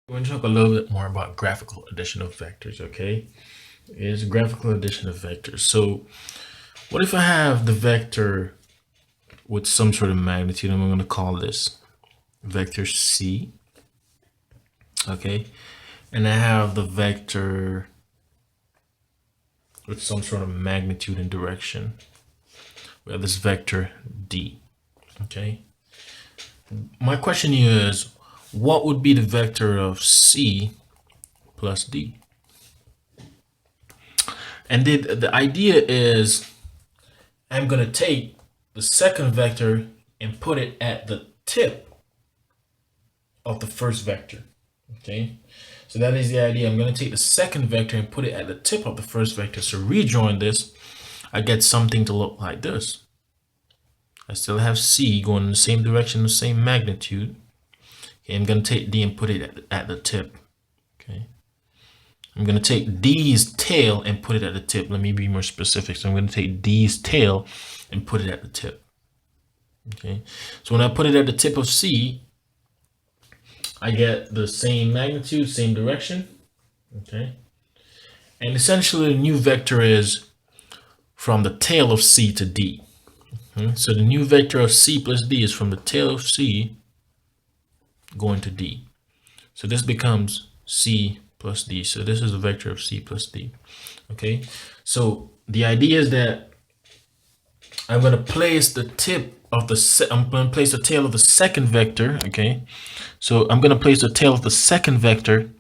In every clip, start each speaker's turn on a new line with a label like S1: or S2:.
S1: We're going to talk a little bit more about graphical addition of vectors, okay? Is graphical addition of vectors. So what if I have the vector with some sort of magnitude, and I'm going to call this vector C, okay? And I have the vector with some sort of magnitude and direction. We have this vector D, okay? My question here is, what would be the vector of C plus D? And the idea is I'm going to take the second vector and put it at the tip of the first vector. Okay, so that is the idea. I'm going to take the second vector and put it at the tip of the first vector. So rejoin this, I get something to look like this. I still have C going in the same direction, the same magnitude. Okay, I'm going to take D and put it at the tip. Okay, I'm going to take D's tail and put it at the tip. Let me be more specific. So I'm going to take D's tail and put it at the tip. Okay, so when I put it at the tip of C, I get the same magnitude, same direction. Okay, and essentially the new vector is from the tail of C to D. Okay? So the new vector of C plus D is from the tail of C going to D. So this becomes C plus D. So this is the vector of C plus D. Okay, so the idea is that I'm going to place the tip of the I'm going to place the tail of the second vector. Okay, so I'm going to place the tail of the second vector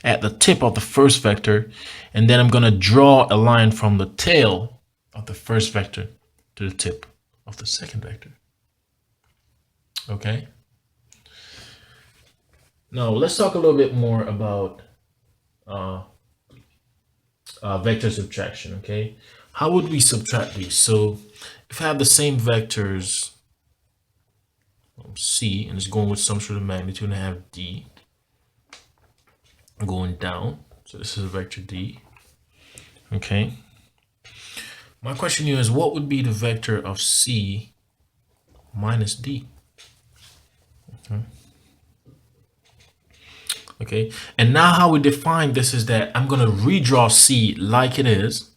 S1: at the tip of the first vector, and then I'm going to draw a line from the tail of the first vector to the tip of the second vector. Okay, now let's talk a little bit more about vector subtraction. Okay, how would we subtract these? So if I have the same vectors C and it's going with some sort of magnitude, and I have D going down, so this is a vector D. Okay, my question here is, what would be the vector of C minus D? Okay, and now how we define this is that I'm going to redraw C like it is.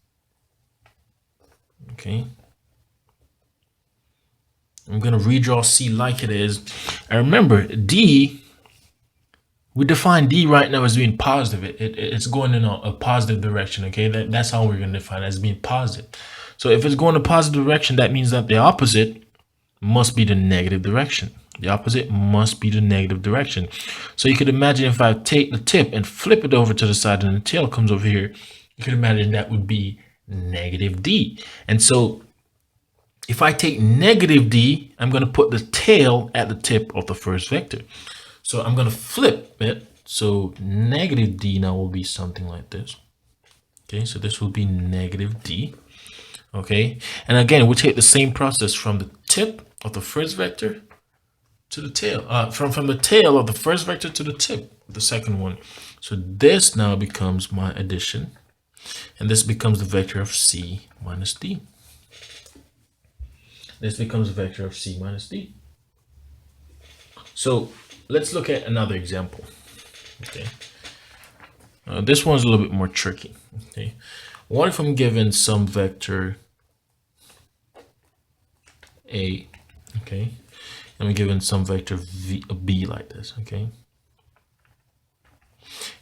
S1: Okay, I'm going to redraw C like it is. And remember, D, we define D right now as being positive. It's going in a positive direction. Okay, that's how we're going to define it, as being positive. So if it's going in a positive direction, that means that the opposite must be the negative direction. The opposite must be the negative direction. So you could imagine if I take the tip and flip it over to the side and the tail comes over here, you could imagine that would be negative D. And so if I take negative D, I'm going to put the tail at the tip of the first vector. So I'm going to flip it. So negative D now will be something like this. Okay, so this will be negative D. Okay, and again, we take the same process from the tip of the first vector to the tail, from the tail of the first vector to the tip of the second one. So this now becomes my addition, and this becomes the vector of C minus D. This becomes a vector of C minus D. So let's look at another example. Okay, this one's a little bit more tricky. Okay, what if I'm given some vector A, okay, and I'm given some vector B like this, okay,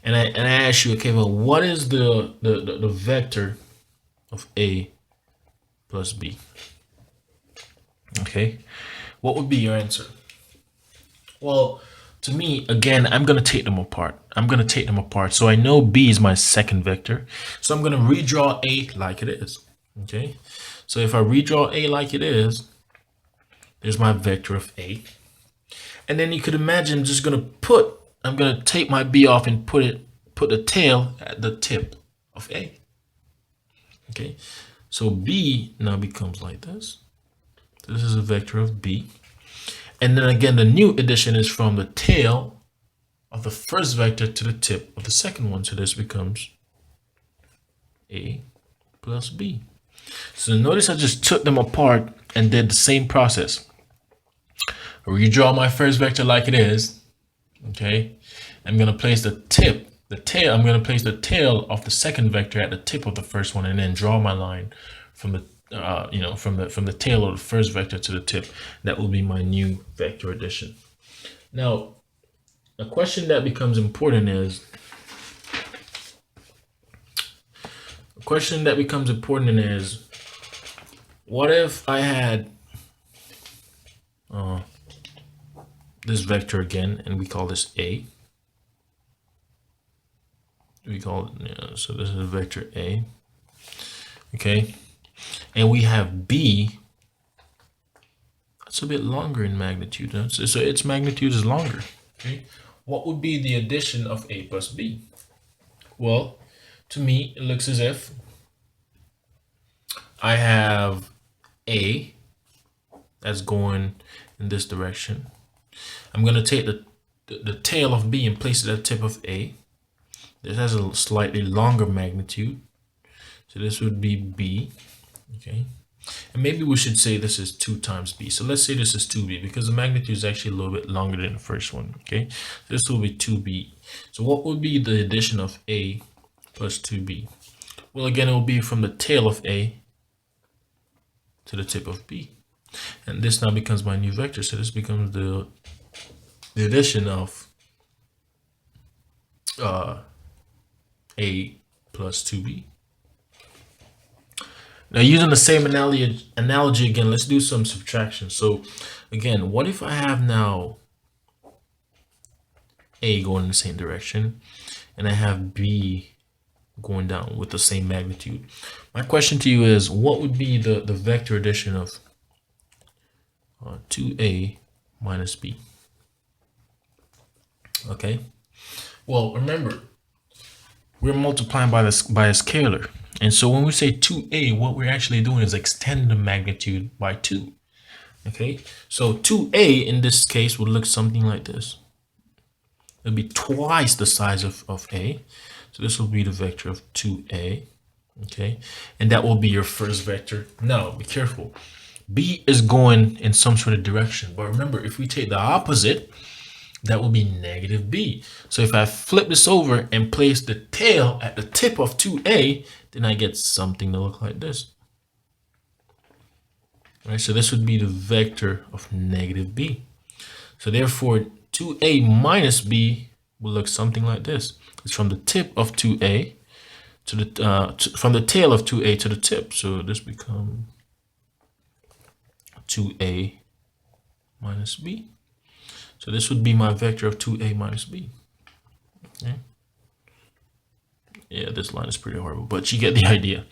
S1: and I ask you, okay, well, what is the vector of A plus B? Okay, what would be your answer? Well, to me, again, I'm going to take them apart. So I know B is my second vector. So I'm going to redraw A like it is. Okay. So if I redraw A like it is, there's my vector of A. And then you could imagine I'm going to take my B off and put the tail at the tip of A. Okay. So B now becomes like this. This is a vector of B. And then again, the new addition is from the tail of the first vector to the tip of the second one. So this becomes A plus B. So notice I just took them apart and did the same process. Redraw my first vector like it is. Okay. I'm going to place the tail. I'm going to place the tail of the second vector at the tip of the first one, and then draw my line from the from the tail of the first vector to the tip. That will be my new vector addition. Now, a question that becomes important is what if I had this vector again, and we call this A. We call it, so this is vector A. Okay, and we have B. It's a bit longer in magnitude, huh? So its magnitude is longer. Okay, what would be the addition of A plus B? Well, to me, it looks as if I have A that's going in this direction. I'm going to take the tail of B and place it at the tip of A. This has a slightly longer magnitude. So this would be B. Okay. And maybe we should say this is 2 times B. So let's say this is 2B because the magnitude is actually a little bit longer than the first one. Okay. So this will be 2B. So what would be the addition of A plus 2B? Well, again, it will be from the tail of A to the tip of B. And this now becomes my new vector. So this becomes the addition of A plus 2B. Now, using the same analogy again, let's do some subtraction. So again, what if I have now A going in the same direction and I have B going down with the same magnitude? My question to you is, what would be the vector addition of 2A minus B? Okay. Well, remember, we're multiplying by a scalar. And so when we say 2A, what we're actually doing is extend the magnitude by 2. Okay, so 2A in this case would look something like this. It'll be twice the size of A. So this will be the vector of 2A. Okay, and that will be your first vector. Now, be careful. B is going in some sort of direction. But remember, if we take the opposite, that will be negative B. So if I flip this over and place the tail at the tip of 2A, then I get something to look like this. All right, so this would be the vector of negative B. So therefore, 2A minus B will look something like this. It's from the tip of 2A to the from the tail of 2A to the tip. So this becomes 2A minus B. So this would be my vector of 2A minus B. Okay. Yeah, this line is pretty horrible, but you get the idea.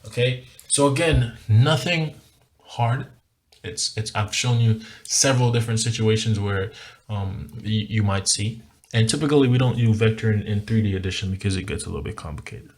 S1: Okay. So again, nothing hard. I've shown you several different situations where you might see. And typically we don't use vector in 3D addition because it gets a little bit complicated.